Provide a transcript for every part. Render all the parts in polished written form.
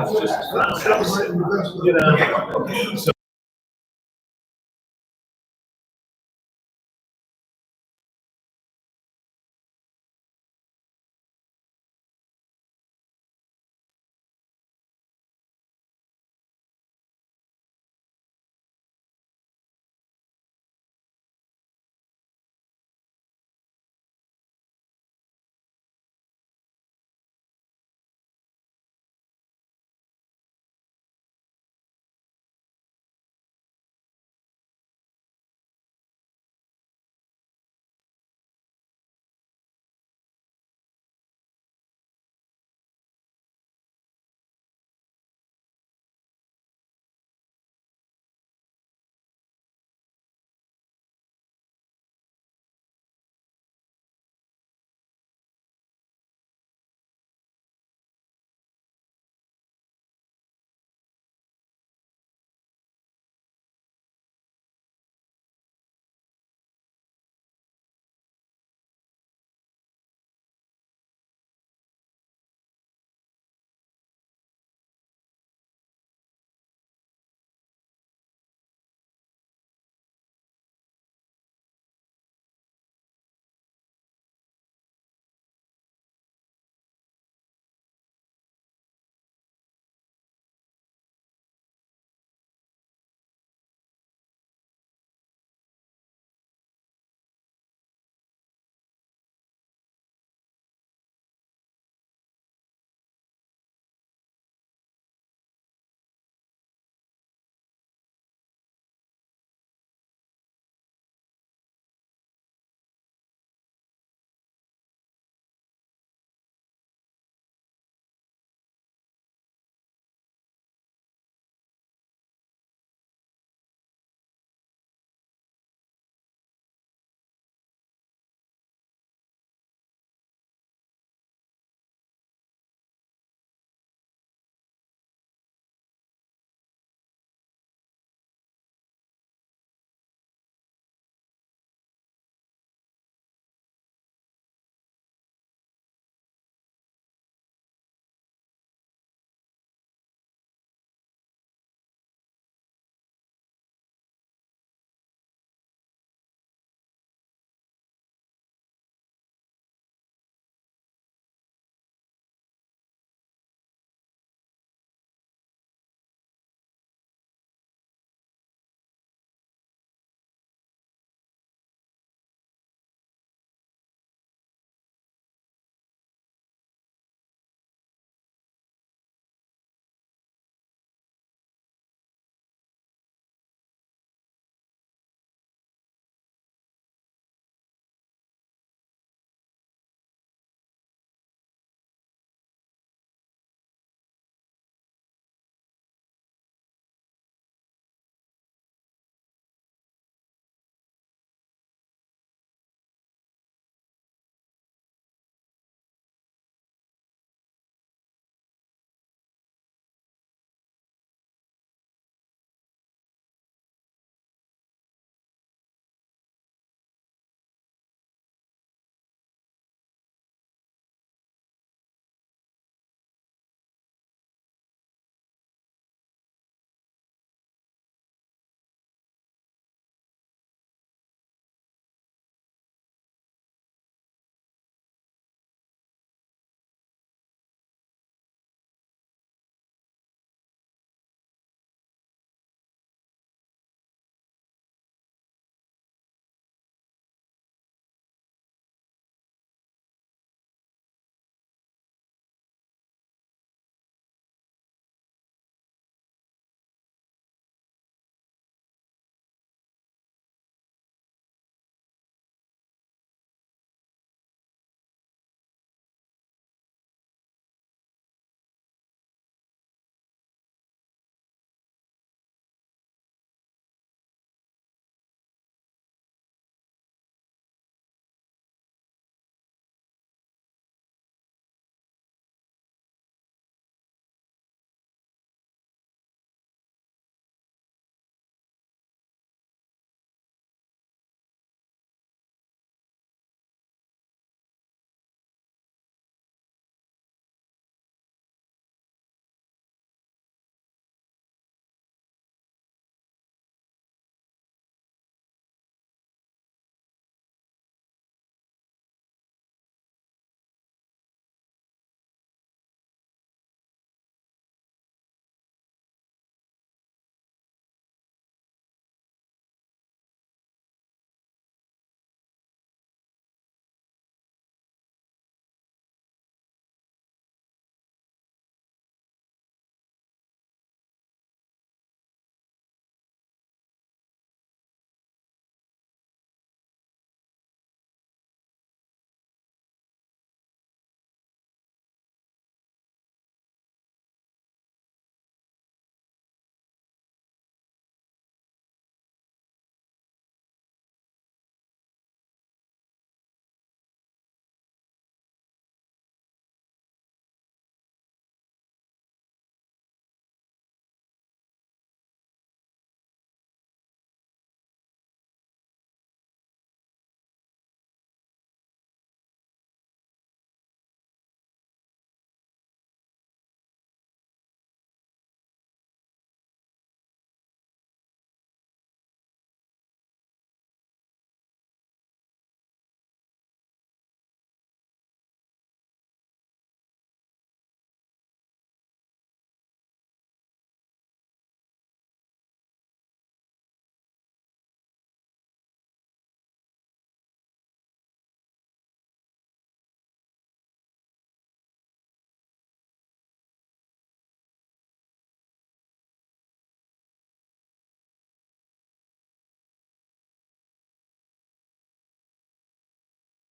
just fantastic, you know. So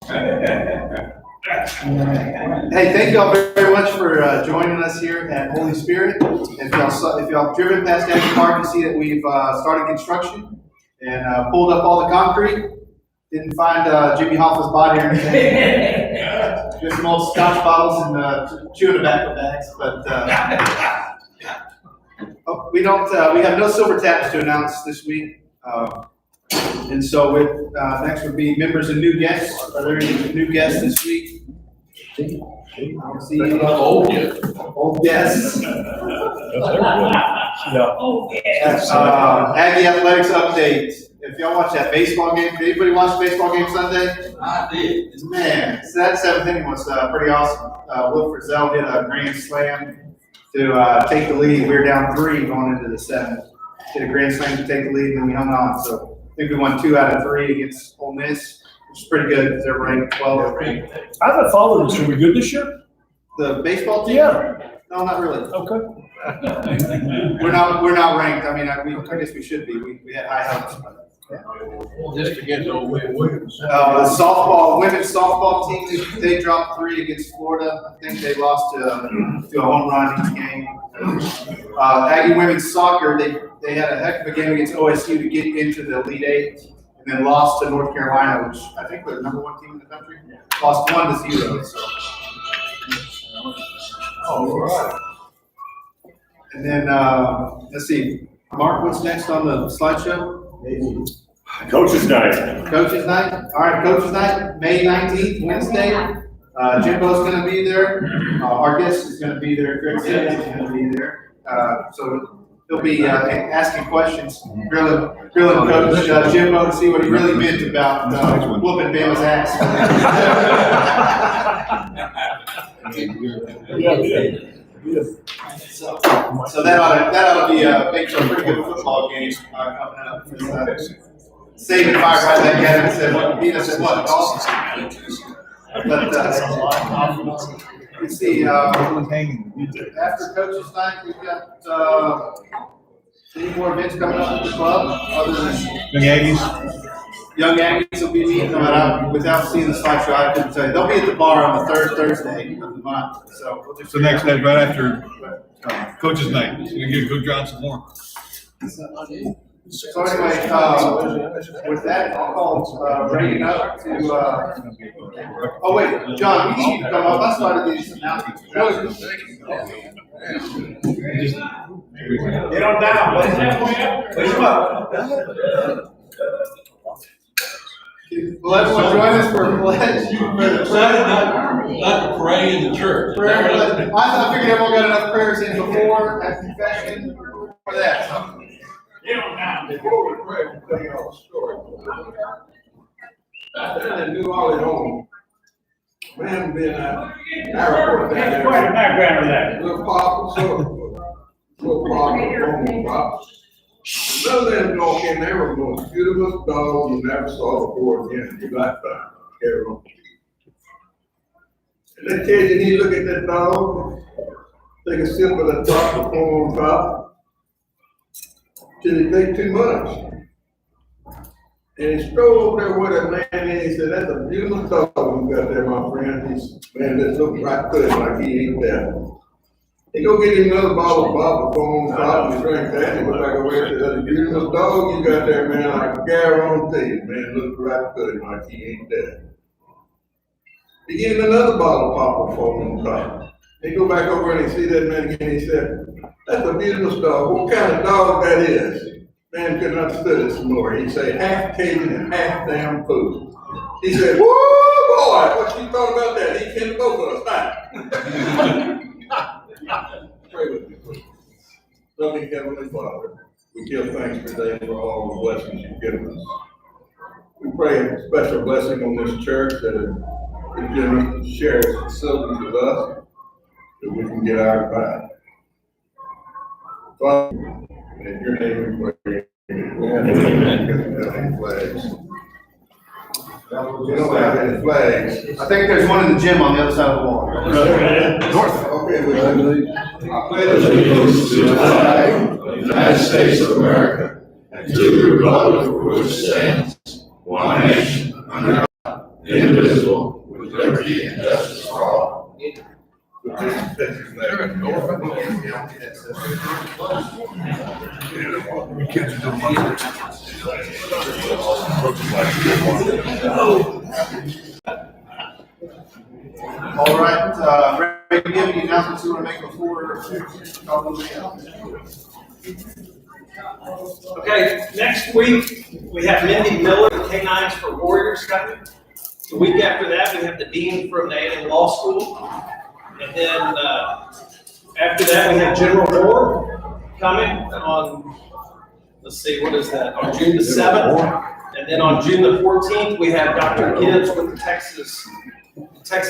Hey, thank you all very much for joining us here at Holy Spirit. If y'all have driven past Aggie Park, you see that we've started construction and pulled up all the concrete. Didn't find Jimmy Hoffa's body or anything. Just some old Scotch bottles and chewing tobacco bags. But we have no silver taps to announce this week. And so next would be members and new guests. Are there any new guests this week? See, old guests. Aggie Athletics update. If y'all watch that baseball game, did anybody watch the baseball game Sunday? I did. Man, so that seventh inning was pretty awesome. Will Frizzell hit a grand slam to take the lead. We were down 3 going into the 7th. Hit a grand slam to take the lead, and then we hung on. So I think we won 2 out of 3 against Ole Miss, which is pretty good because they're ranked 12. I haven't followed this. Are we good this year? The baseball team? Yeah. No, not really. Okay. We're not ranked. I mean, I guess we should be. We had high hopes. Just against old Williams. The women's softball team, they dropped 3 against Florida. I think they lost to a home run each game. Aggie women's soccer, they had a heck of a game against OSU to get into the Elite 8, and then lost to North Carolina, which I think was the #1 team in the country. Lost 1-0. So. All right. And then let's see, Mark, what's next on the slideshow? Coach's night. Coach's night. All right, Coach's night, May 19th, Wednesday. Jimbo's going to be there. Our guest is going to be there. Greg Simmons is going to be there. So he'll be asking questions, grilling Coach Jimbo to see what he really meant about whooping Bama's ass. So that ought to be make for a pretty good football game coming up. Saving fire right back at him and said, beat us at what? But let's see. After Coach's night, we've got any more events coming up at the club other than Young Aggies. Young Aggies will be meeting them without seeing the slideshow. I couldn't tell you. They'll be at the bar on the 3rd Thursday of the month. So we'll just next day, right after Coach's night. So you can go John some more. So anyway, with that, I'll call Reagan up to. Oh wait, John, you need to come up. I started these announcements. Get on down. Push him up. Will everyone join us for a pledge? Not to pray in the church. I figured everyone got enough prayers in before at confession for that. So. Before we pray, we'll tell you all a story. I down in New Orleans, man, been airport down there. Quite a background of that. Little problem. None of them dog in there were the most beautiful dog you never saw before again in your lifetime. And they tell you, you look at that dog, take a sip of that top, on top, till he take too much. And he strolled over there with a man and he said, that's a beautiful dog you got there, my friend. He's, man, that looks right good like he ate that. He go get him another bottle of bubble foam top and he drank that and he went back away and said, that's a beautiful dog you got there, man. I guarantee it, man, looks right good like he ate that. He gave him another bottle of bubble foam top. He go back over and he see that man again and he said, that's a beautiful dog. What kind of dog that is? Man couldn't understand it some more. He'd say half Cajun and half damn food. He said, woo boy, what you thought about that? He killed both of us. Pray with me, please. Loving Heavenly Father, we give thanks today for all the blessings you've given us. We pray a special blessing on this church that is generous to share its facilities with us, that we can get our back. Father, in your name we pray. Amen. Flags. We don't have any flags. I think there's one in the gym on the other side of the wall. North. Okay, I pledge allegiance to the flag of the United States of America and to the republic for which it stands, one nation, under God, indivisible, with liberty and justice for all. All right, Ray, do you have any announcements you want to make before? Okay, next week, we have Mindy Miller, the K9s for Warriors coming. The week after that, we have the Dean from the A&M Law School. And then after that, we have General Moore coming on, let's see, what is that, on June the 7th. And then on June the 14th, we have Dr. Gibbs with the Texas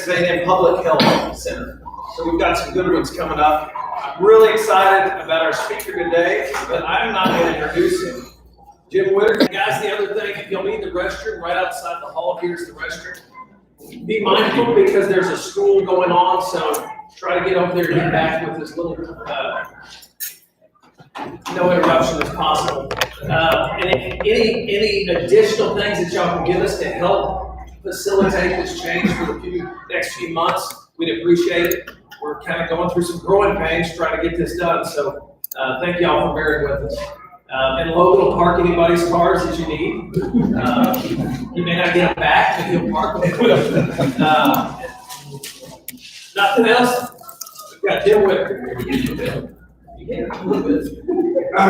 A&M Public Health Center. So we've got some good ones coming up. I'm really excited about our speaker today, but I'm not going to introduce him. Jim Whitaker, guys, the other thing, if you'll need the restroom, right outside the hall, here's the restroom. Be mindful because there's a school going on, so try to get over there and get back with as little, no interruption as possible. And if any additional things that y'all can give us to help facilitate this change for the next few months, we'd appreciate it. We're kind of going through some growing pains trying to get this done, so thank y'all for bearing with us. And Logan will park anybody's cars that you need. You may not get them back, but he'll park them. Nothing else? We've got Jim Whitaker. Yeah, a little bit. I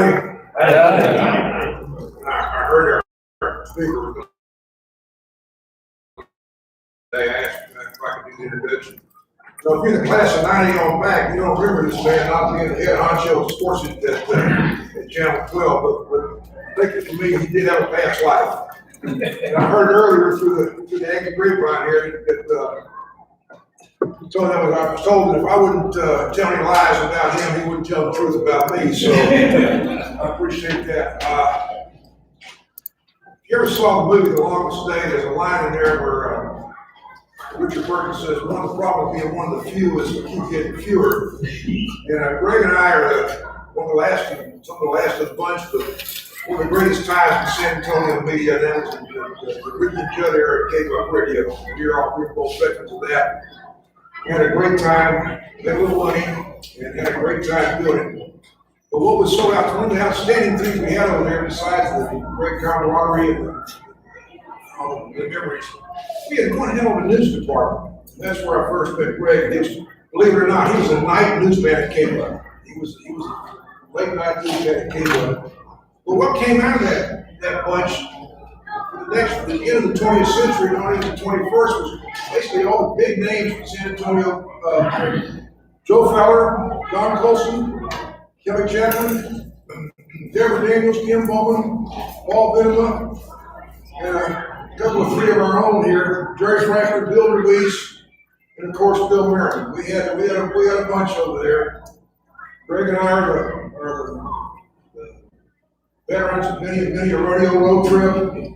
heard our speaker. They asked if I could do the introduction. So if you're in the class of 90 on back, you don't remember this man not being the head honcho of sports at Channel 12, but take it from me, he did have a past life. And I heard earlier through the Aggie grapevine here that I was told that if I wouldn't tell any lies about him, he wouldn't tell the truth about me. So I appreciate that. If you ever saw the movie The Longest Day, there's a line in there where Richard Burton says, one of the problems being one of the few is to keep getting fewer. And Greg and I are some of the last of the bunch, but one of the greatest times in San Antonio media, and that was the Richard Judd era at K-Buck Radio. We're both veterans of that. We had a great time, made a little money, and had a great time doing it. But what was one of the outstanding things we had over there, besides the great camaraderie and the memories, we had one hell of a news department. And that's where I first met Greg. Believe it or not, he was a night newsman at K-Buck. He was a late night newsman at K-Buck. But what came out of that bunch the end of the 20th century and on into the 21st was basically all the big names from San Antonio. Joe Feller, Don Colson, Kelly Chapman, Deborah Daniels, Kim Bowman, Paul Venema, and a couple of three of our own here, Jerry Franklin, Bill Ruiz, and of course Bill Merriman. We had a bunch over there. Greg and I are the veterans of many a rodeo road trip.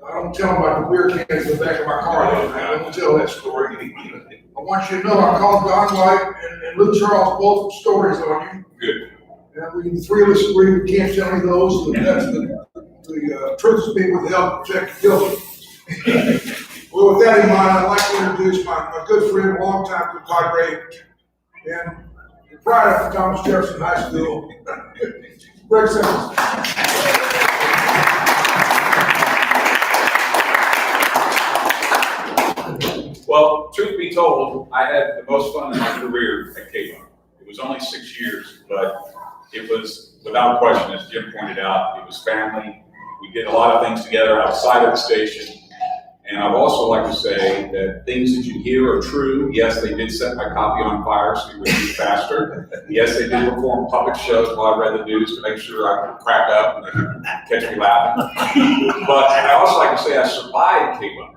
I don't tell them about the beer cans in the back of my car. I don't tell that story. I want you to know I called Don White and Luke Charles both stories on you. Good. And the three of us agree we can't tell any of those. That's the truth is being withheld, protect guilty. Well, with that in mind, I'd like to introduce my good friend, longtime compadre, and the pride of Thomas Jefferson High School, Greg Simmons. Well, truth be told, I had the most fun in my career at K-Buck. It was only 6 years, but it was, without question, as Jim pointed out, it was family. We did a lot of things together outside of the station. And I'd also like to say that things that you hear are true. Yes, they did set my copy on fire so we would move faster. Yes, they did perform public shows while I read the news to make sure I could crack up and they could catch me laughing. But I also like to say I survived K-Buck.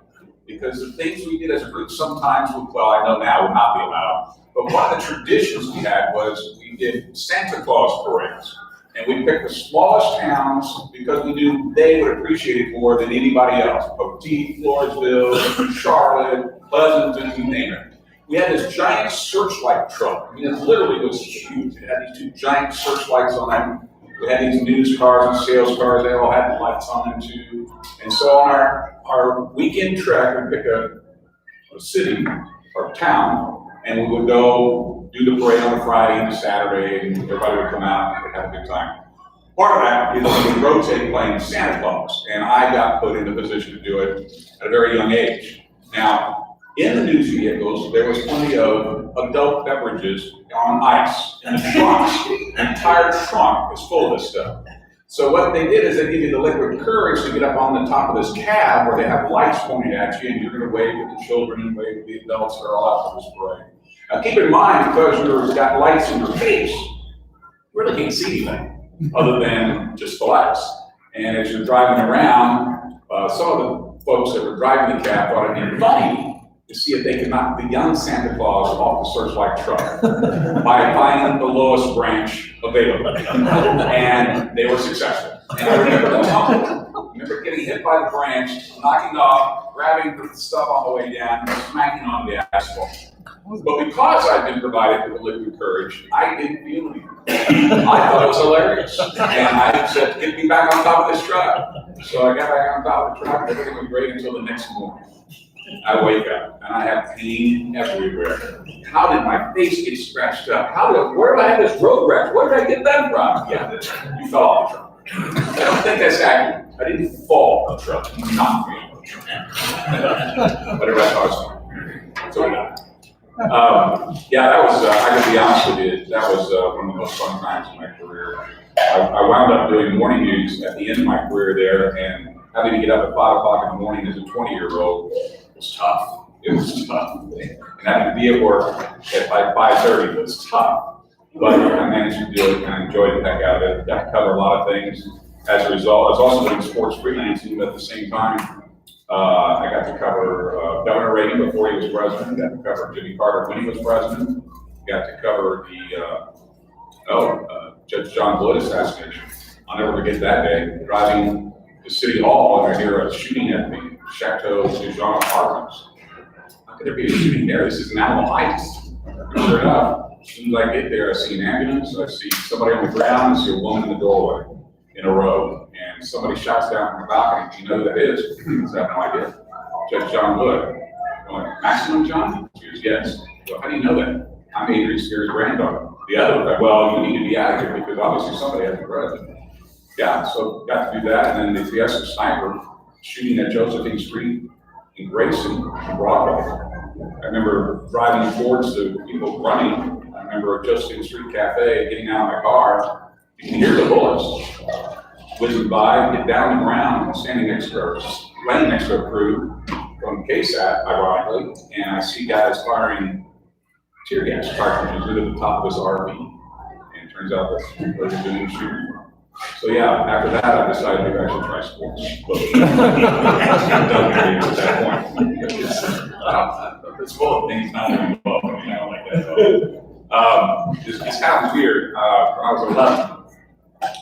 Because the things we did as a group sometimes, well, I know now would not be allowed, but one of the traditions we had was we did Santa Claus parades. And we picked the smallest towns because we knew they would appreciate it more than anybody else. Poteet, Floresville, Charlotte, Pleasanton, you name it. We had this giant searchlight truck. I mean, it literally was huge. It had these two giant searchlights on it. We had these news cars and sales cars. They all had lights on them too. And so on our our weekend trek, we'd pick a city or town, and we would go do the parade on a Friday and a Saturday, and everybody would come out and we'd have a good time. Part of that is we would rotate playing Santa Claus, and I got put in the position to do it at a very young age. Now, in the news vehicles, there was plenty of adult beverages on ice in the trunks. The entire trunk is full of this stuff. So what they did is they give you the liquid courage to get up on the top of this cab where they have lights pointed at you, and you're going to wave at the children and wave at the adults that are all out for this parade. Now keep in mind, because you've got lights in your face, you really can't see anything other than just the lights. And as you're driving around, some of the folks that were driving the cab thought it'd be funny to see if they could knock the young Santa Claus off the searchlight truck by finding the lowest branch available. And they were successful. And I remember the tumble. I remember getting hit by the branch, knocking off, grabbing the stuff on the way down, and smacking on the asphalt. But because I'd been provided with the liquid courage, I didn't feel anything. I thought it was hilarious. And I said, get me back on top of this truck. So I got back on top of the truck, everything was great until the next morning. I wake up and I have pain everywhere. How did my face get scratched up? Where did I have this road rash? Where did I get that from? Yeah, you fell off the truck. I don't think that's accurate. I didn't fall off the truck. You knocked me off the truck. Whatever I thought was. So yeah, that was, I gotta be honest with you, that was one of the most fun times in my career. I wound up doing morning news at the end of my career there, and having to get up at 5 o'clock in the morning as a 20-year-old was tough. It was tough. And having to be at work at like 5:30 was tough. But I managed to do it and I enjoyed the heck out of it. Got to cover a lot of things. As a result, I was also doing sports freelancing, but at the same time, I got to cover Governor Reagan before he was president. Got to cover Jimmy Carter when he was president. Got to cover the Judge John Blood assassination. I'll never forget that day, driving to City Hall and I hear a shooting at the Chateau Dujon apartments. How could there be a shooting there? This is an animal heist. And sure enough, as soon as I get there, I see an ambulance, I see somebody on the ground, I see a woman in the doorway in a row, and somebody shouts down from the balcony, do you know who that is? I have no idea. Judge John Wood. I'm going, Maximum John? She goes, yes. Well, how do you know that? I'm Adrian Spears' granddaughter. The other was like, well, you need to be out of here because obviously somebody has a grudge. Yeah, so got to do that, and then the Fiesta sniper shooting at Josephine Street in Grayson, in Broadway. I remember driving towards the people running. I remember at Josephine Street Cafe, getting out of my car. You can hear the bullets whizzing by, get down the ground, and standing next to her, laying next to a crew from KSAT, ironically, and I see guys firing tear gas cartridges into the top of this RV. And it turns out that's where they're doing shooting. So yeah, after that, I decided to actually try sports. I'm done at that point. It's full of things not involved, like that. It's kind of weird. When I was 11,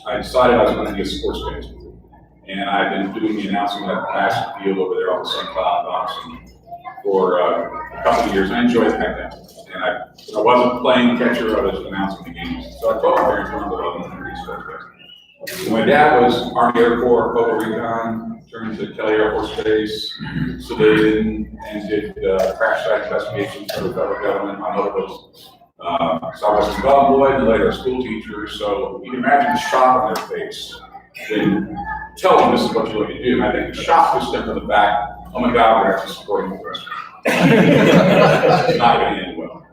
I decided I was going to be a sports page. And I've been doing the announcing at the basket field over there on the St. Cloud box for a couple of years. I enjoyed the heck out of it. And I wasn't playing catcher, I was announcing the games. So I told my parents when I was 11 to be a sports page. My dad was Army Air Corps, Boca Raton, turned to Kelly Air Force Base, civilian, and did crash site investigations for the federal government. My mother was, so I was a bellboy and later a school teacher. So you can imagine the shock on their face when tell them this is what you're going to do. And I think the shock was stemmed from the fact, oh my God, we're actually supporting the rest. It's not going to end well.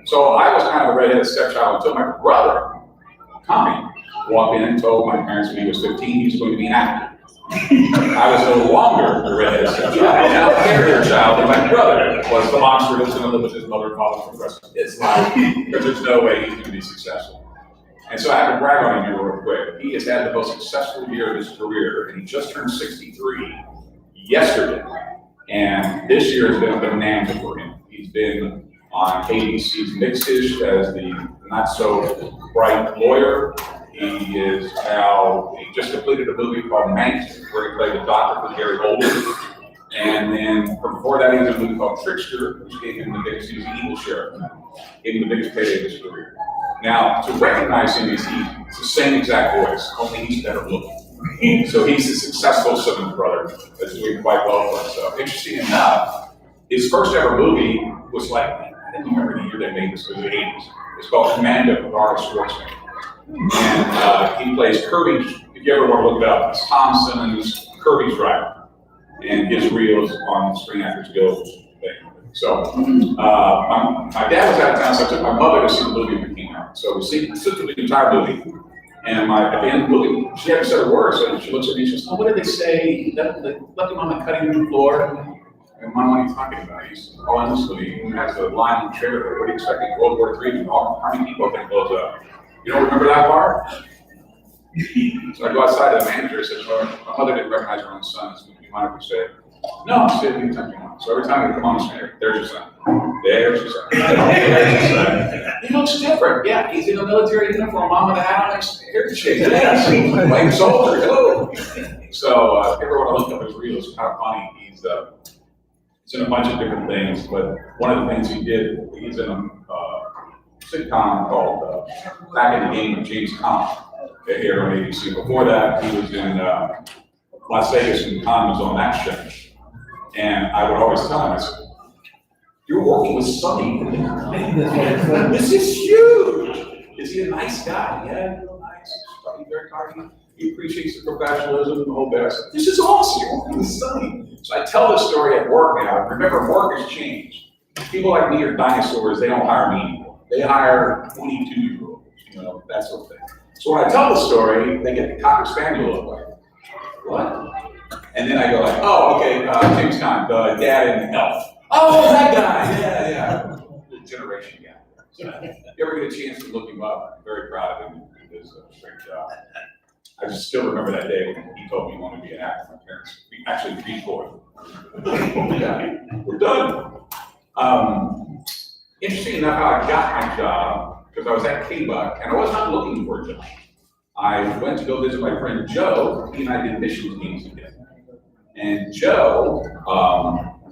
So I was kind of a redheaded stepchild until my brother, Tommy, walked in and told my parents when he was 15 he was going to be an actor. I was no longer the redheaded stepchild. I was now a carrier child, and my brother was the monster that's going to live with his mother and father for the rest of his life because there's no way he's going to be successful. And so I have to brag on him real quick. He has had the most successful year of his career, and he just turned 63 yesterday. And this year has been a bonanza for him. He's been on ABC's Mixed-ish as the not-so-bright lawyer. He is now, he just completed a movie called Mank, where he played the doctor for Gary Oldman. And then before that, he was in a movie called Trickster, which gave him the biggest, he was the evil sheriff, gave him the biggest payday of his career. Now, to recognize him, it's the same exact voice, only he's better looking. So he's a successful Simmons brother that's doing quite well for himself. Interesting enough, his first ever movie was like, I don't remember the year they made this, it was the 80s. It's called Commando with Arnold Schwarzenegger. And he plays Kirby. If you ever want to look it up, it's Tom Simmons, Kirby's driver. And his reels on Screen Actors Guild thing. So my dad was out of town, so I took my mother to see the movie when it came out. So we sit through the entire movie. And at the end of the movie, she hadn't said a word, so she looks at me and she says, "Oh, what did they say? They left him on the cutting room floor." And Mom, what are you talking about? He's all in this movie. He has the line in the trailer. What are you expecting? World War III? How many people can blows up? You don't remember that part? So I go outside to the manager and says, "Well, my mother didn't recognize her own son. So do you mind if we say?" "No, I said anytime you want." So every time we come on the screen, there's your son. There's your son. There's your son. He looks different. Yeah, he's in a military uniform, mom with a hat on his hair shape. Yes, like a soldier. Hello. So if you ever want to look up his reels, it's kind of funny. He's in a bunch of different things, but one of the things he did, he's in a sitcom called Back in the Game with James Conn here on ABC. Before that, he was in Las Vegas when Conn was on that show. And I would always tell him, I said, "You're working with Sonny. This is huge. Is he a nice guy?" "Yeah, he's real nice. He's probably very kind. He appreciates the professionalism and the whole bit." I said, "This is awesome. You're working with Sonny." So I tell this story at work now. Remember, work has changed. People like me are dinosaurs. They don't hire me anymore. They hire 22-year-olds, that sort of thing. So when I tell the story, they get the Cocker Spaniel look like, "What?" And then I go like, "Oh, okay, James Conn, the dad in Elf." "Oh, that guy, yeah. Generation gap. So if you ever get a chance to look him up, I'm very proud of him. He does a great job. I just still remember that day when he told me he wanted to be an actor. My parents actually agreed for it. Yeah, we're done. Interesting enough how I got my job, because I was at K-Buck, and I was not looking for a job. I went to go visit my friend Joe. He and I did missions meetings together. And Joe,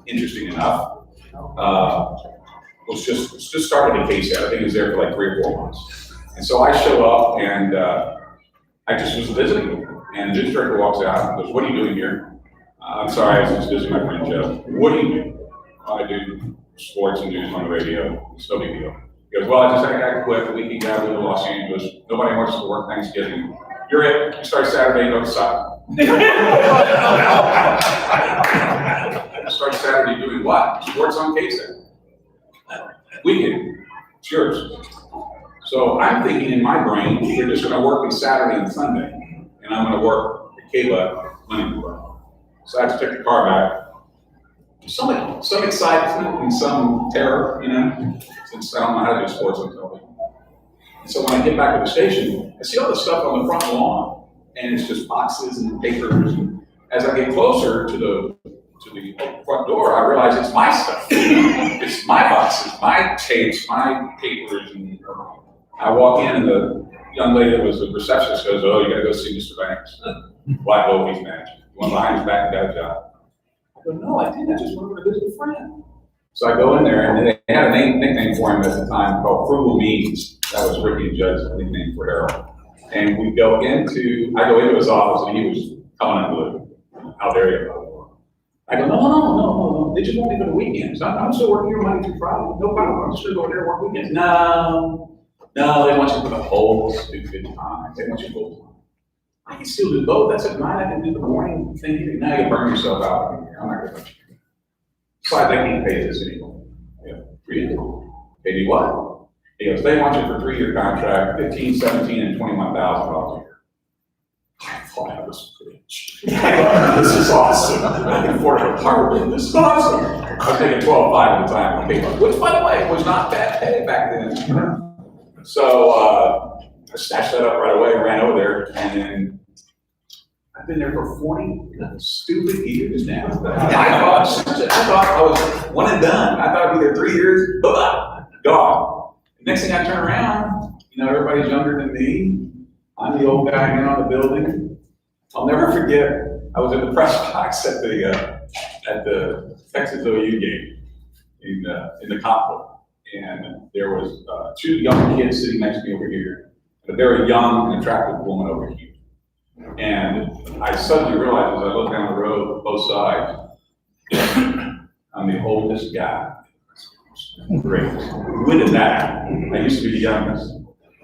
interesting enough, was just started at KSAT. I think he was there for like 3 or 4 months. And so I show up and I just was visiting him. And the instructor walks out and goes, "What are you doing here?" "I'm sorry, I was just visiting my friend Joe." "What do you do?" "I do sports and news on the radio." "It's no big deal." He goes, "Well, I got quit a week ago. I moved to Los Angeles. Nobody wants to work Thanksgiving. You're it. You start Saturday, go to Sunday." I start Saturday doing what? Sports on KSAT. Weekend. It's yours. So I'm thinking in my brain, we're just going to work on Saturday and Sunday, and I'm going to work at K-Buck Monday through Friday. So I have to take the car back. Some excitement and some terror, since I don't know how to do sports on television. And so when I get back to the station, I see all the stuff on the front lawn, and it's just boxes and papers. And as I get closer to the front door, I realize it's my stuff. It's my boxes, my tapes, my papers. And I walk in, and the young lady that was the receptionist goes, "Oh, you gotta go see Mr. Banks." "Why? Oh, he's manager. You went behind his back and got a job." I go, "No, I didn't. I just wanted to visit a friend." So I go in there, and they had a nickname for him at the time called Frugal Means. That was Ricky and Judd's nickname for Harold. And I go into his office, and he was coming unglued. "How dare you?" I go, No. They just want me for the weekends. I'm still working here Monday through Friday. No problem. I'm just going to go in there and work weekends. No, they want you for the whole stupid time. They want you full time. I can still do both. That's at night. I can do the morning thing. Now you burn yourself out. I'm not going to let you. So I think he pays this anymore. Really? Pay me what? He goes, "They want you for a 3-year contract, $15,000, $17,000, and $21,000 a year." I thought I was rich. This is awesome. I can afford an apartment. This is awesome. I was making $12,500 at the time, which, by the way, was not bad pay back then. So I snatched that up right away and ran over there, and then I've been there for 40 stupid years now. I thought I was one and done. I thought I'd be there 3 years, gone. Next thing I turn around, everybody's younger than me. I'm the old guy in on the building. I'll never forget, I was in the press box at the Texas OU game in the Cockpit. And there was 2 young kids sitting next to me over here, and a very young and attractive woman over here. And I suddenly realized as I looked down the road, both sides, I'm the oldest guy. Great. When did that happen? I used to be the youngest.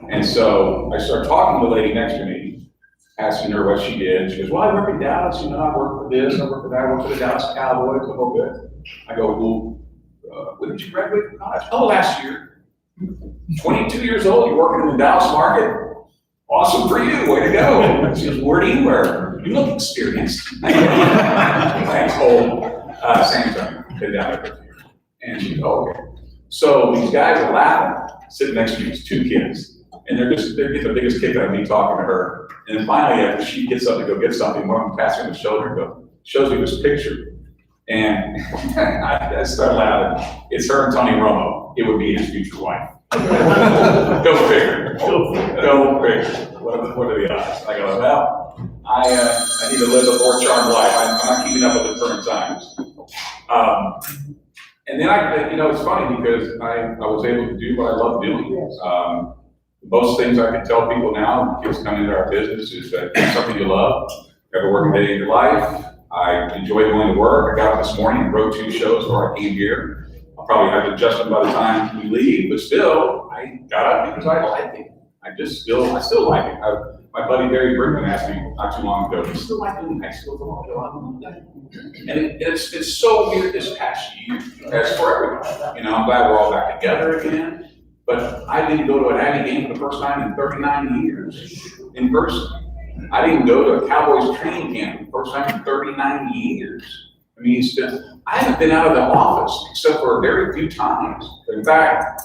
And so I started talking to the lady next to me, asking her what she did. She goes, well, I work in Dallas, I work for this, I work for that, I work for the Dallas Cowboys, the whole bit. I go, well, when did you graduate from college? Oh, last year. 22 years old, you're working in the Dallas market? Awesome for you, way to go. She goes, where do you work? You look experienced. Thanks, old. San Antonio, been down there for a year. And she goes, oh, okay. So these guys are laughing, sitting next to me, these two kids. And they're getting the biggest kick out of me talking to her. And then finally, after she gets up to go get something, one of them pats her on the shoulder and shows me this picture. And I started laughing. It's her and Tony Romo. It would be his future wife. Go figure. Go figure. What are the odds? I go, well, I need to live a more charmed life. I'm not keeping up with the current times. And then it's funny because I was able to do what I love doing. Most things I can tell people now, kids come into our business, is that it's something you love. You ever work a day in your life? I enjoy going to work. I got up this morning and wrote 2 shows before I came here. I'll probably have to adjust them by the time we leave, but still, I got up because I like it. I still like it. My buddy Barry Brinkman asked me not too long ago, do you still like doing high school? And it's so weird this past year, as for everybody. I'm glad we're all back together again. But I didn't go to an Aggie game for the first time in 39 years in person. I didn't go to a Cowboys training camp for the first time in 39 years. I mean, I haven't been out of the office except for very few times. In fact,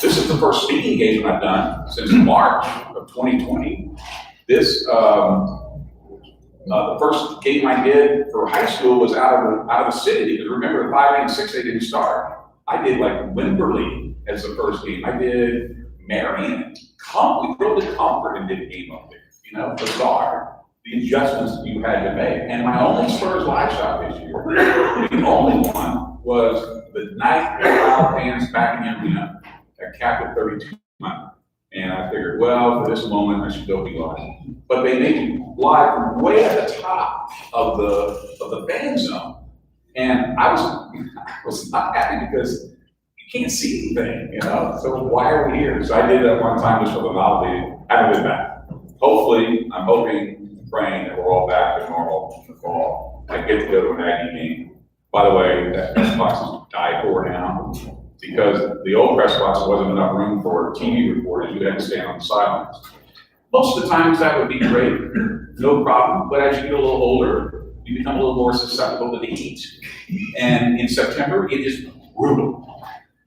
this is the first speaking engagement I've done since March of 2020. The first game I did for high school was out of the city, because remember, the 5A and 6A didn't start. I did like Wimberley as the first game. I did Marion. We drove to Comfort and did a game up there. Bizarre. The adjustments that you had to make. And my only Spurs live shot this year, the only one, was the night the crowd fans back in Indiana that capped at 32 months. And I figured, well, for this moment, I should go be live. But they made me live from way at the top of the fan zone. And I was not happy because you can't see anything, So why are we here? So I did that one time just for the novelty. I haven't been back. Hopefully, I'm hoping, praying that we're all back to normal in the fall. I get to go to an Aggie game. By the way, that press box is died for now, because the old press box wasn't enough room for TV reporters. You had to stand on the sidelines. Most of the times that would be great, no problem. But as you get a little older, you become a little more susceptible to the heat. And in September, it is brutal.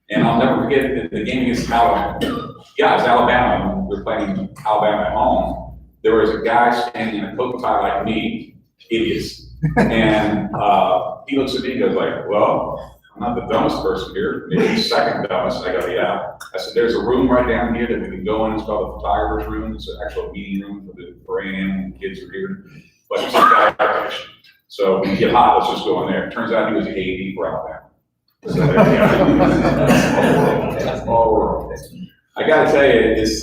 And I'll never forget the game against Alabama. Yeah, it's Alabama. We're playing Alabama at home. There was a guy standing in a coat and tie like me, idiots. And he looks at me and goes like, well, I'm not the dumbest person here, maybe the second dumbest. I go, yeah. I said, there's a room right down here that we can go in. It's called the photographer's room. It's an actual meeting room for A&M and the kids are here. But it's a guy. So when you get hot, let's just go in there. It turns out he was the AD for Alabama. So that's all right. I got to tell you, it's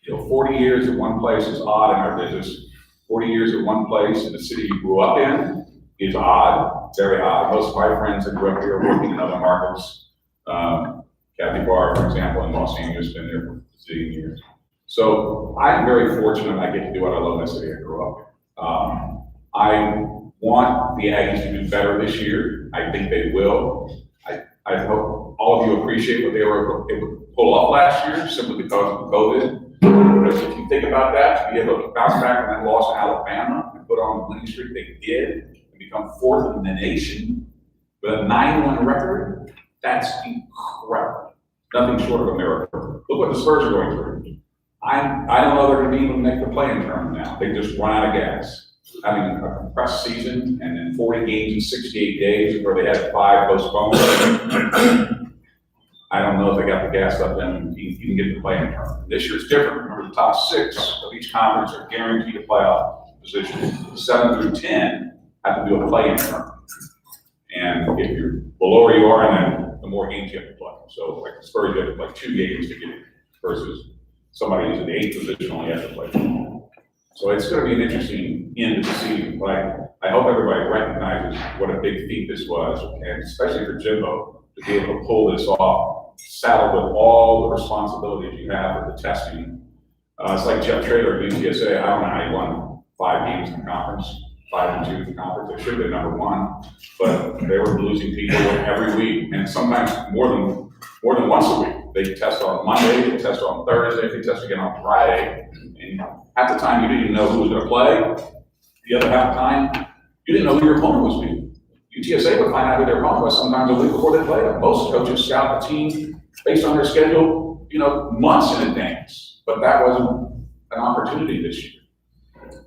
40 years at one place is odd in our business. 40 years at one place in the city you grew up in is odd, very odd. Most of my friends that grew up here are working in other markets. Kathy Barr, for example, in Los Angeles, been there for 15 years. So I'm very fortunate I get to do what I love in the city I grew up in. I want the Aggies to do better this year. I think they will. I hope all of you appreciate what they were able to pull off last year simply because of COVID. Because if you think about that, to be able to bounce back from that loss to Alabama and put on the winning streak they did and become 4th in the nation with a 9-1 record, that's incredible. Nothing short of a miracle. Look what the Spurs are going through. I don't know they're going to be able to make the play-in tournament now. They just run out of gas. Having a compressed season and then 40 games in 68 days where they had 5 postponed. I don't know if they got the gas left in you can get the play-in tournament. This year it's different. Remember, the top 6 of each conference are guaranteed a playoff position. 7 through 10 have to do a play-in tournament. And if you're below where you are, then the more games you have to play. So like the Spurs, you have to play 2 games to get it versus somebody who's in the 8th position only has to play 2. So it's gonna be an interesting end to the season, but I hope everybody recognizes what a big feat this was, and especially for Jimbo, to be able to pull this off, saddled with all the responsibilities you have with the testing. It's like Jeff Traylor at UTSA. I don't know how he won 5 games in the conference, 5-2 in the conference. They should have been number 1, but they were losing people every week, and sometimes more than once a week. They test on Monday, they test on Thursday, they test again on Friday, and half the time you didn't even know who was going to play. The other half the time, you didn't know who your opponent was being. UTSA would find out who their opponent was sometimes a week before they played them. Most coaches scout the team based on their schedule, months in advance. But that wasn't an opportunity this year.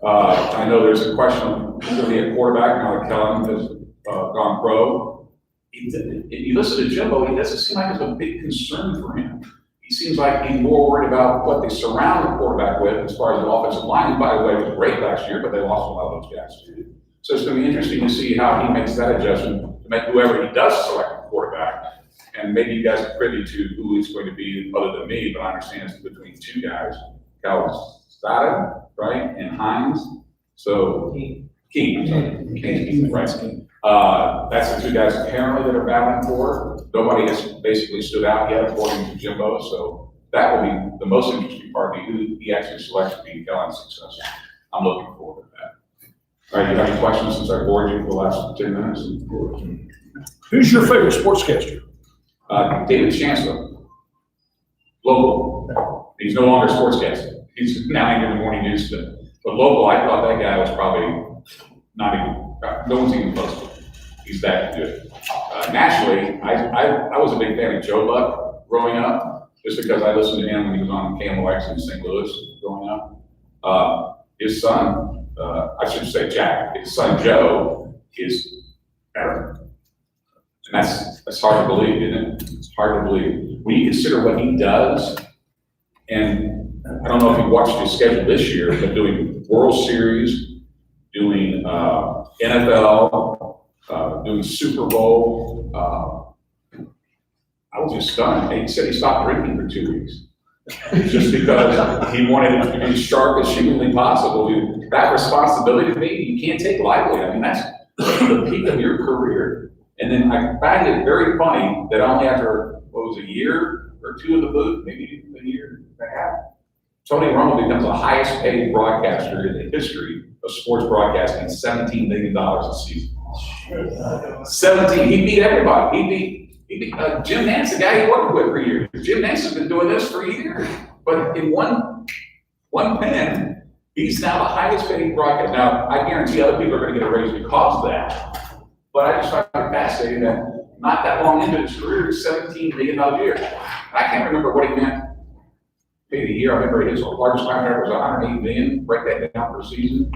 I know there's a question of who's going to be a quarterback now that Kellen has gone pro. If you listen to Jimbo, he doesn't seem like it's a big concern for him. He seems like he's more worried about what they surround the quarterback with as far as the offensive line, who, by the way, was great last year, but they lost a lot of those guys too. So it's going to be interesting to see how he makes that adjustment to make whoever he does select a quarterback. And maybe you guys are privy to who he's going to be other than me, but I understand it's between 2 guys, Calzada, right, and Hines. So King, right. That's the 2 guys apparently that are battling for. Nobody has basically stood out yet, according to Jimbo. So that will be the most interesting part, who he actually selects to be Kellen's successor. I'm looking forward to that. All right, you have any questions since I bored you for the last 10 minutes? Who's your favorite sportscaster? David Chancellor, local. He's no longer sportscaster. He's now in the morning news today. But local, I thought that guy was probably not even, no one's even close to him. He's that good. Nationally, I was a big fan of Joe Buck growing up, just because I listened to him when he was on KMOX in St. Louis growing up. His son, I should say Jack, his son Joe is better. And that's hard to believe, isn't it? It's hard to believe. When you consider what he does, and I don't know if you watched his schedule this year, but doing World Series, doing NFL, doing Super Bowl, I was just stunned. He said he stopped drinking for 2 weeks. Just because he wanted it to be as sharp as humanly possible. That responsibility to me, you can't take lightly. I mean, that's the peak of your career. And then I find it very funny that only after, a year or 2 in the booth, maybe a year and a half, Tony Romo becomes the highest paid broadcaster in the history of sports broadcasting, $17 million a season. 17, he beat everybody. He beat Jim Nantz, the guy he worked with for years. Jim Nantz has been doing this for years. But in one pen, he's now the highest paid broadcaster. Now, I guarantee other people are going to get a raise because of that. But I just find it fascinating that not that long into his career, $17 million a year. I can't remember what he meant maybe a year. I remember his largest contract was $108 million. Break that down per season.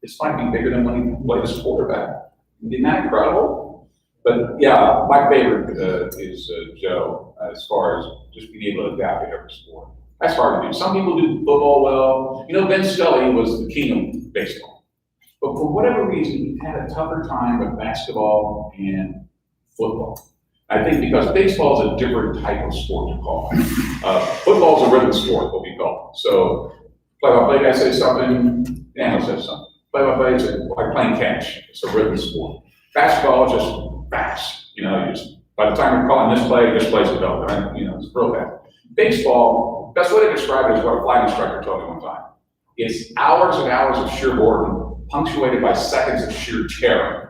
This might be bigger than when he played as quarterback. Isn't that incredible? But yeah, my favorite is Joe, as far as just being able to adapt to every sport. That's hard to do. Some people do football well. Ben Scully was the king of baseball. But for whatever reason, he had a tougher time with basketball and football. I think because baseball is a different type of sport to call. Football is a rhythm sport, what we call it. So play-by-play guy says something, analyst says something. Play-by-play is like playing catch. It's a rhythm sport. Basketball is just fast. By the time you're calling this play's developed. It's real fast. Baseball, best way to describe it is what a flight instructor told me one time. It's hours and hours of sheer boredom, punctuated by seconds of sheer terror.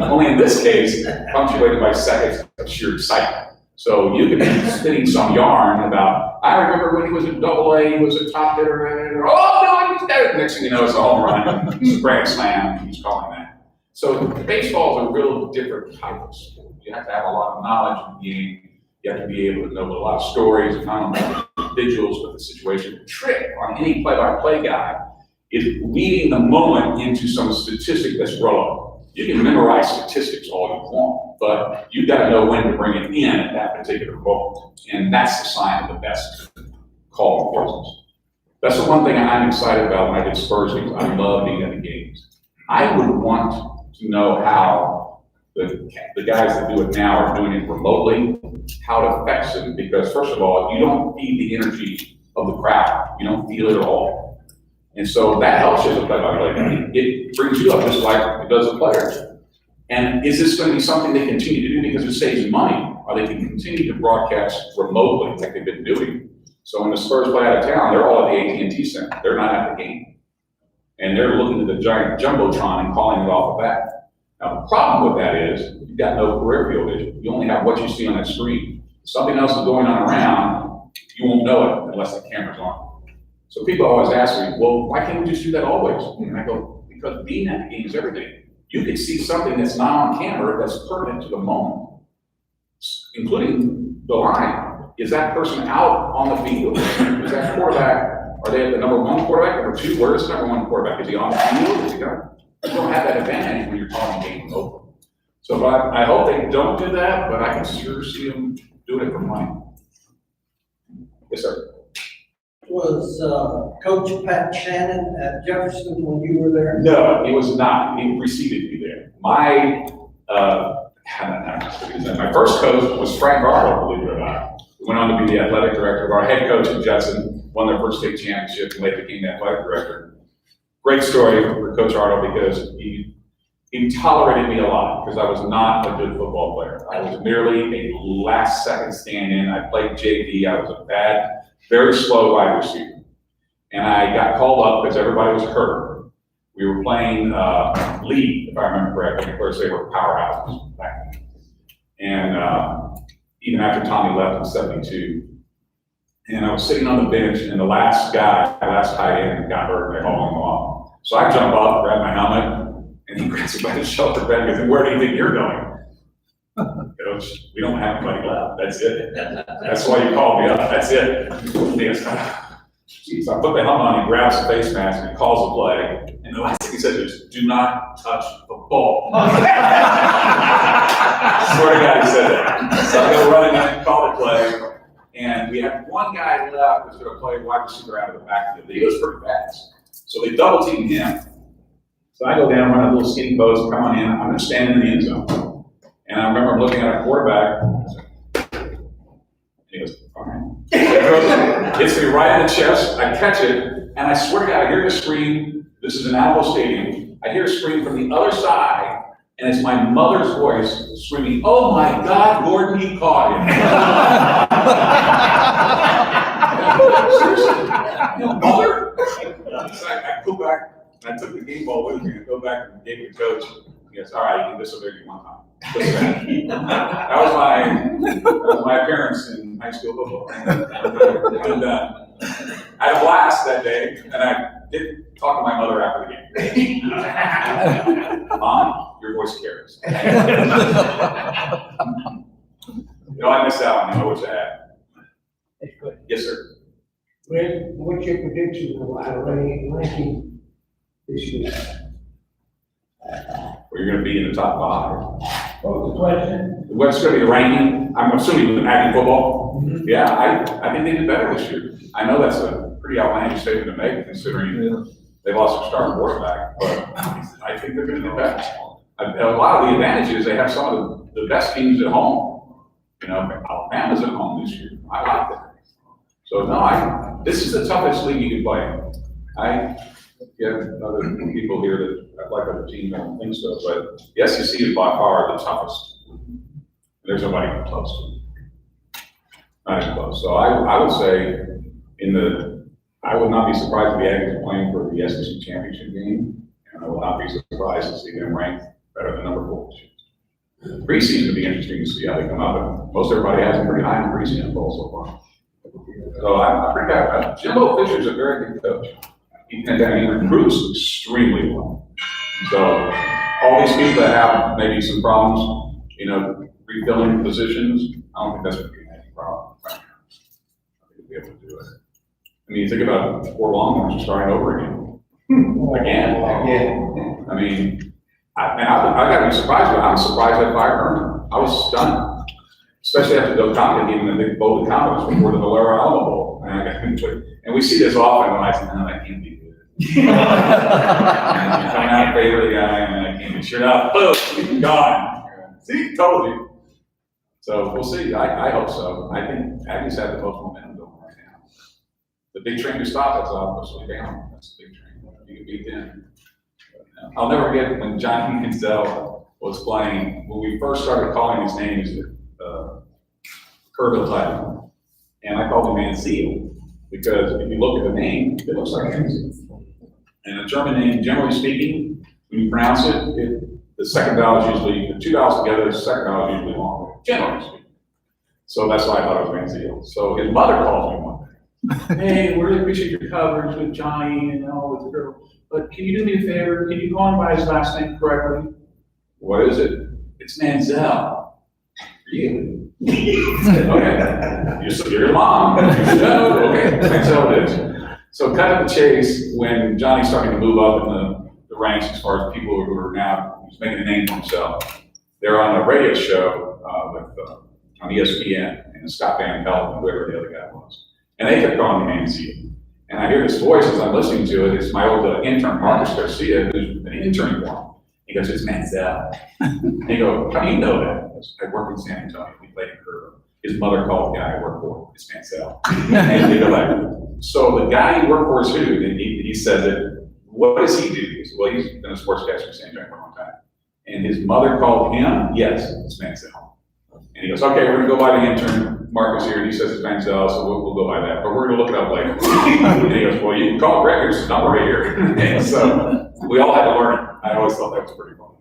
Only in this case, punctuated by seconds of sheer excitement. So you could be spinning some yarn about, I remember when he was in AA, he was a top hitter, and he was dead. Next thing you know, it's a home run, it's a grand slam, he's calling that. So baseball is a real different type of sport. You have to have a lot of knowledge of the game. You have to be able to know a lot of stories, and not only individuals, but the situation. The trick on any play-by-play guy is weaving the moment into some statistic that's relevant. You can memorize statistics all you want, but you got to know when to bring it in at that particular moment. And that's the sign of the best call enforcement. That's the one thing I'm excited about when I get Spurs games. I love being at the games. I would want to know how the guys that do it now are doing it remotely, how it affects them, because first of all, you don't feel the energy of the crowd. You don't feel it at all. And so that helps you as a play-by-play guy. It brings you up just like it does the players. And is this going to be something they continue to do because it saves money, or they can continue to broadcast remotely like they've been doing? So when the Spurs play out of town, they're all at the AT&T Center. They're not at the game. And they're looking at the giant jumbotron and calling it off the bat. Now, the problem with that is you've got no peripheral vision. You only have what you see on that screen. If something else is going on around, you won't know it unless the camera's on. So people always ask me, well, why can't we just do that always? And I go, because being at the game is everything. You can see something that's not on camera that's pertinent to the moment, including the line. Is that person out on the field? Is that quarterback, are they the number one quarterback, number two? Where is the number one quarterback? Is he on the field? Is he not? You don't have that advantage when you're calling games over. So but I hope they don't do that, but I can sure see them doing it for money. Yes, sir. Was Coach Pat Shannon at Jefferson when you were there? No, he was not. He preceded me there. My first coach was Frank Arnold, believe it or not. He went on to be the athletic director of our head coach at Judson, won their first state championship, and later became the athletic director. Great story for Coach Arnold because he tolerated me a lot because I was not a good football player. I was merely a last second stand-in. I played JV. I was a bad, very slow wide receiver. And I got called up because everybody was hurt. We were playing league, if I remember correctly. Of course, they were powerhouses back then. And even after Tommy left in '72, and I was sitting on the bench, and the last tight end got hurt, and they hauled him off. So I jump up, grab my helmet, and he grabs me by the shoulder, and goes, "Where do you think you're going?" Coach, we don't have anybody left. That's it. That's why you called me up. That's it. So I put the helmet on, he grabs the face mask and calls the play. And the last thing he said is, "Do not touch the ball." Swear to God, he said that. So I go running in, call the play, and we had one guy left who's going to play wide receiver out of the backfield. He was pretty fast. So they double teamed him. So I go down, run a little skinny post, come on in, I'm going to stand in the end zone. And I remember looking at a quarterback, and he goes, "All right." Hits me right in the chest, I catch it, and I swear to God, I hear the scream. This is in Alamo Stadium. I hear a scream from the other side, and it's my mother's voice screaming, "Oh my God, Gordon, he caught him." Seriously? Mother? So I go back, and I took the game ball with me, and go back and gave it to Coach. He goes, "All right, you can disobey me one time." That was my appearance in high school football. And I had a blast that day, and I did talk to my mother after the game. "Mom, your voice carries." I missed out on it. I wish I had. Yes, sir. What's your prediction for ranking this year? Well, you're going to be in the top 5. What was the question? What's going to be the ranking? I'm assuming with Aggie football. Mm-hmm. Yeah, I think they did better this year. I know that's a pretty outlandish statement to make, considering they lost their starting quarterback, but I think they're going to do better. A lot of the advantages, they have some of the best teams at home. Alabama's at home this year. I like that. So no, this is the toughest league you can play. I get other people here that like other teams, I don't think so, but the SEC is by far the toughest. There's nobody close to it. Not even close. So I would say I would not be surprised if the Aggies are playing for the SEC championship game, and I will not be surprised to see them ranked better than number 4 this year. Preseason would be interesting to see how they come out, but most everybody has them pretty high in the preseason poll so far. So I'm pretty happy. Jimbo Fisher's a very good coach. He recruits extremely well. So all these people that have maybe some problems, refilling positions, I don't think that's going to be any problem right now. I think we'll be able to do it. I mean, you think about 4 Longhorns are starting over again. Again. I mean, I got to be surprised, but I'm surprised that Fire Herman. I was stunned, especially after Bill Compton gave him the big vote of confidence before the Valero Alamo Bowl. And we see this often when I say, "No, that can't be good." Coming out in favor of the guy, and I can't be sure enough, boom, gone. See, told you. So we'll see. I hope so. I think Aggies have the most momentum going right now. The big train to stop us, obviously down. That's the big train. You can beat them. I'll never forget when Johnny Manziel was playing, when we first started calling his name, is Kerrville title. And I called him Manziel, because if you look at the name, it looks like Manziel. And a German name, generally speaking, when you pronounce it, the second vowel is usually, the two vowels together, the second vowel is usually longer, generally speaking. So that's why I thought it was Manziel. So his mother calls me one day. Hey, we really appreciate your coverage with Johnny and all with the girl. But can you do me a favor? Can you call him by his last name correctly? What is it? It's Manziel. Really? Okay. You're your mom. No, okay. Manziel it is. So cut to the chase, when Johnny's starting to move up in the ranks as far as people who are now, he's making a name for himself. They're on a radio show on ESPN, and Scott Van Pelt and whoever the other guy was. And they kept calling me Manziel. And I hear this voice as I'm listening to it. It's my old intern, Marcus Garcia, who's an intern for him. He goes, it's Manziel. And he goes, how do you know that? I work in San Antonio. We played in Kerrville. His mother called the guy I work for. It's Manziel. And they go like, so the guy you work for is who? And he says it. What does he do? He said, well, he's been a sportscaster in San Antonio for a long time. And his mother called him. Yes, it's Manziel. And he goes, okay, we're gonna go by the intern, Marcus here, and he says it's Manziel, so we'll go by that, but we're gonna look it up later. And he goes, well, you can call it records, it's not right here. And so we all had to learn it. I always thought that was pretty funny.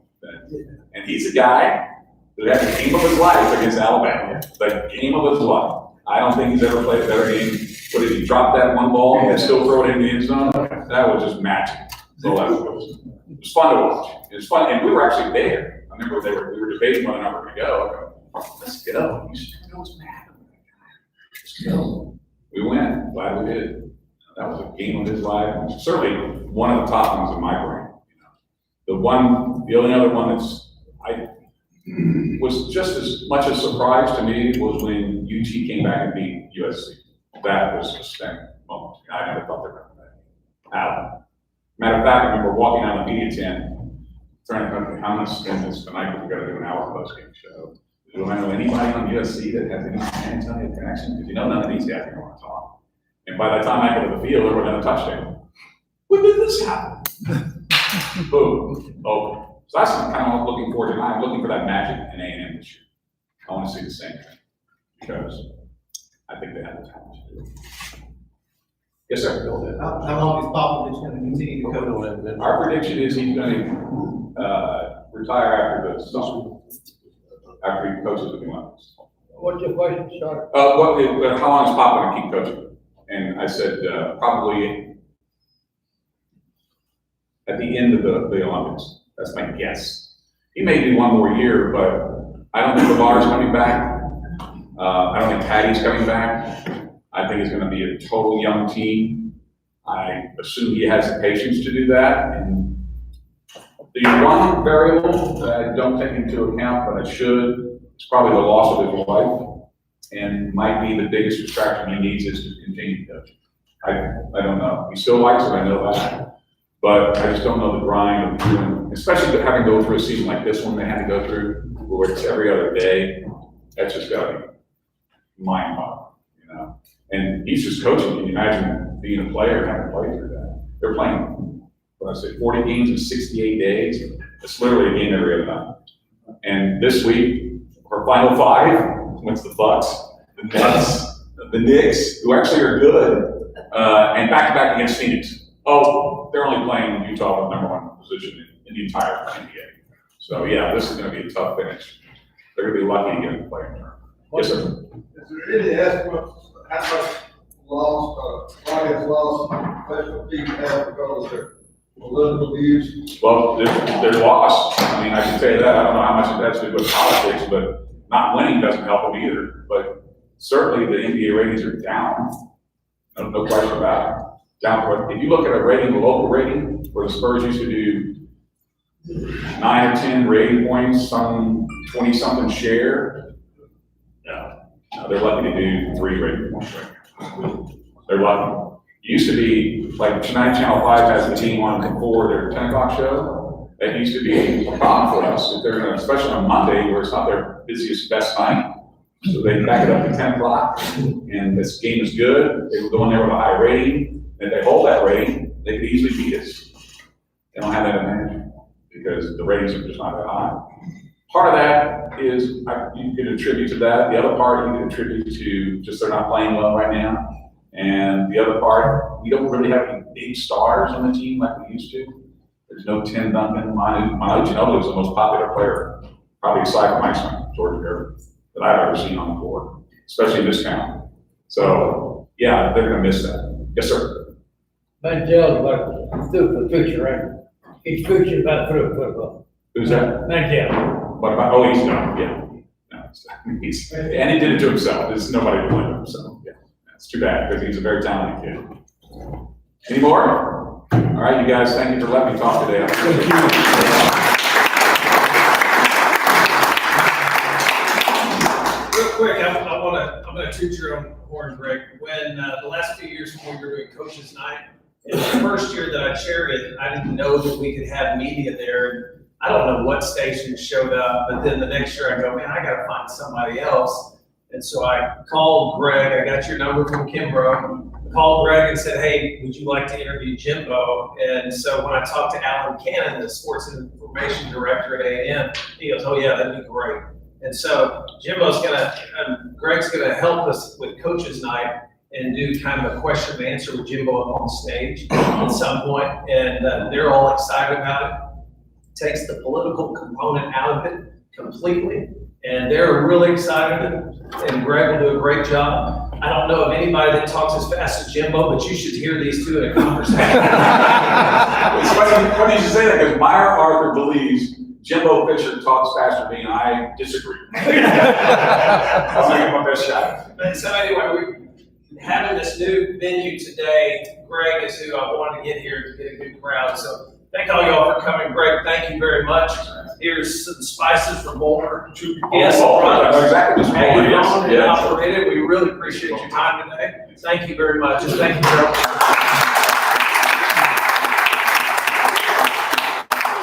And he's a guy who had the game of his life against Alabama, the game of his life. I don't think he's ever played a better game. But if he dropped that one ball and still throw it in the end zone, that was just magic. So that was, it was fun to watch. It was fun, and we were actually there. I remember we were debating whether or not we were gonna go. Let's go. You should know what's mad. Let's go. We went. Glad we did. That was a game of his life. Certainly one of the top ones in my brain. The only other one I was just as much a surprise to me was when UT came back and beat USC. That was a stunning moment. I never thought they were going to that. Matter of fact, I remember walking out of the media tent, trying to think, how much spend this tonight, because we got to do an hour post-game show. Do I know anybody on USC that has any San Antonio connection? Because none of these guys are going to talk. And by the time I get to the field, they're within a touchdown. When did this happen? Boom. Oh. So that's what I'm kind of looking forward to. I'm looking for that magic in A&M this year. I want to see the same thing, because I think they have the talent to do it. Yes, sir. How long is Popovich going to continue to coach? Our prediction is he's going to retire after the summer. After he coaches with the Olympics. What's your question, sir? How long is Pop going to keep coaching? And I said, probably at the end of the Olympics. That's my guess. He may do one more year, but I don't think LeVar's coming back. I don't think Patty's coming back. I think it's going to be a total young team. I assume he has the patience to do that. And the one variable that I don't take into account, but I should, is probably the loss of his wife, and might be the biggest distraction he needs is to continue coaching. I don't know. He still likes it, I know that, but I just don't know the grind of doing, especially having to go through a season like this one they had to go through, where it's every other day. That's just got to be mind-boggling, you know. And he's just coaching. Can you imagine being a player and having to play through that? They're playing, what I say, 40 games in 68 days. It's literally a game every other night. And this week, our final five, against the Bucks, the Nets, the Knicks, who actually are good, and back-to-back against Phoenix. Oh, they're only playing Utah with #1 position in the entire NBA. So yeah, this is going to be a tough finish. They're going to be lucky to get in the play-in tournament. Yes, sir. Is there any estimate how much loss, audience loss, special teams have because of their political views? Well, they're lost. I mean, I can tell you that. I don't know how much of that's to do with politics, but not winning doesn't help them either. But certainly the NBA ratings are down. No question about it. Down. If you look at a rating, a local rating, where the Spurs used to do 9 or 10 rating points, some 20-something share, no, they're lucky to do 3 rating points right now. They're lucky. It used to be, like tonight, Channel 5 has the team on before their 10 o'clock show. That used to be a problem for us. If they're gonna, especially on Monday, where it's not their busiest, best night, So they back it up to 10 o'clock, and this game is good. They will go in there with a high rating. If they hold that rating, they could easily beat us. They don't have that advantage because the ratings are just not that high. Part of that is you could attribute to that. The other part you could attribute to just they're not playing well right now. And the other part, we don't really have any big stars on the team like we used to. There's no Tim Duncan. Manu Ginobili was the most popular player, probably aside from my son, Jordan Gerber, that I've ever seen on the court, especially in this town. So, yeah, they're going to miss that. Yes, sir. Mantel's about the future, right? He's future about through football. Who's that? Mantel. What about, oh, he's done, yeah. No, and he did it to himself. There's nobody to blame him, so, yeah. It's too bad, because he's a very talented kid. Any more? All right, you guys, thank you for letting me talk today. Real quick, I'm gonna toot your own horn, Greg. When, the last few years when we were doing coaches night, in the first year that I chaired it, I didn't know that we could have media there. I don't know what station showed up, but then the next year I go, man, I gotta find somebody else. And so I called Greg, I got your number from Kimbrough, called Greg and said, hey, would you like to interview Jimbo? And so when I talked to Alan Cannon, the sports and information director at A&M, he goes, oh yeah, that'd be great. And so Greg's gonna help us with coaches night and do kind of a question and answer with Jimbo up on stage at some point. And they're all excited about it. Takes the political component out of it completely. And they're really excited, and Greg will do a great job. I don't know of anybody that talks as fast as Jimbo, but you should hear these two in a conversation. It's funny you should say that, because Meyer Arthur believes Jimbo Fisher talks faster than me, and I disagree. I'll make it my best shot. And so anyway, we're having this new venue today. Greg is who I wanted to get here to get a good crowd. So thank all y'all for coming. Greg, thank you very much. Here's some spices from Boulder. Yes, I know exactly this Maggie yes, Brown yes. operated. We really appreciate your time today. Thank you very much. And thank you, Joe.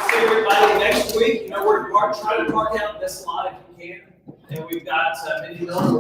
See everybody next week. You know, we're trying to park out this lot if you can. And we've got Mindy Miller.